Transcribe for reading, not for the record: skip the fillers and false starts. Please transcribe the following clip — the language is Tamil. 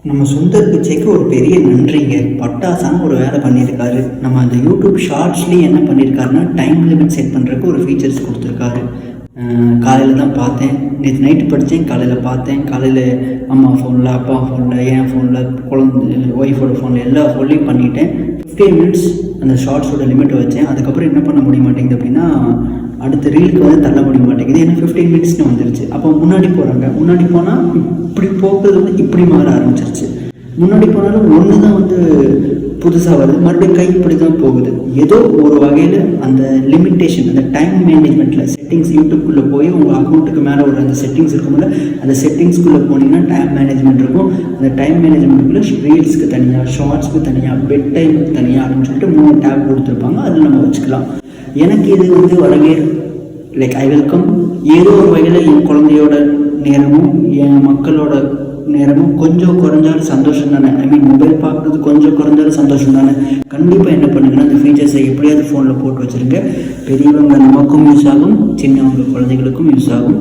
நம்ம சுந்தர் பிச்சைக்கு ஒரு பெரிய நன்றிங்க. பட்டாசான ஒரு வேலை பண்ணியிருக்காரு. நம்ம அந்த யூடியூப் ஷார்ட்ஸ்லேயே என்ன பண்ணியிருக்காருன்னா, டைம் லிமிட் செட் பண்ணுறதுக்கு ஒரு ஃபீச்சர்ஸ் கொடுத்துருக்காரு. காலையில் தான் பார்த்தேன், நேற்று நைட்டு படித்தேன், காலையில் பார்த்தேன். காலையில் அம்மா ஃபோனில், அப்பா ஃபோனில், என் ஃபோனில், ஒய்ஃபோட ஃபோனில் எல்லா ஃபோன்லேயும் பண்ணிவிட்டேன். 15 மினிட்ஸ் அந்த ஷார்ட்ஸோட லிமிட்டை வச்சேன். அதுக்கப்புறம் என்ன பண்ண முடிய மாட்டேங்குது அப்படின்னா, அடுத்த ரீலுக்கு வந்து தள்ள முடிய மாட்டேங்குது. ஏன்னா 15 மினிட்ஸ்னு வந்துருச்சு. அப்போ முன்னாடி போகிறாங்க, முன்னாடி போனால் இப்படி போகிறது வந்து இப்படி மாற ஆரம்பிச்சிருச்சு. முன்னாடி போனாலும் ஒன்று தான் வந்து புதுசாக வருது, மறுபடியும் கை இப்படி தான் போகுது. ஏதோ ஒரு வகையில் அந்த லிமிட்டேஷன், அந்த டைம் மேனேஜ்மெண்ட்டில் செட்டிங்ஸ் யூடியூப்குள்ளே போய் உங்கள் அக்கௌண்ட்டுக்கு மேலே ஒரு அந்த செட்டிங்ஸ் இருக்கும்போது அந்த செட்டிங்ஸ்குள்ளே போனீங்கன்னா டைம் மேனேஜ்மெண்ட் இருக்கும். அந்த டைம் மேனேஜ்மெண்ட்டுக்குள்ளே ரீல்ஸ்க்கு தனியாக, ஷார்ட்ஸ்க்கு தனியாக, பெட் டைமுக்கு தனியாக அப்படின்னு சொல்லிட்டு 3 டேப் கொடுத்துருப்பாங்க. அதில் நம்ம வச்சுக்கலாம். எனக்கு இது வந்து வரவேறு லைக் ஐ வெல்கம். ஏதோ ஒரு வகையில் என் குழந்தையோட நேரமும் என் மக்களோட நேரமும் கொஞ்சம் குறைஞ்சாலும் சந்தோஷம் தானே. ஐ மீன் மொபைல் பார்க்குறது கொஞ்சம் குறைஞ்சாலும் சந்தோஷம் தானே. கண்டிப்பாக என்ன பண்ணுங்கன்னா, அந்த ஃபீச்சர்ஸை எப்படியாவது ஃபோனில் போட்டு வச்சுருங்க. பெரியவங்க நமக்கும் யூஸ் ஆகும், சின்னவங்க குழந்தைகளுக்கும் யூஸ் ஆகும்.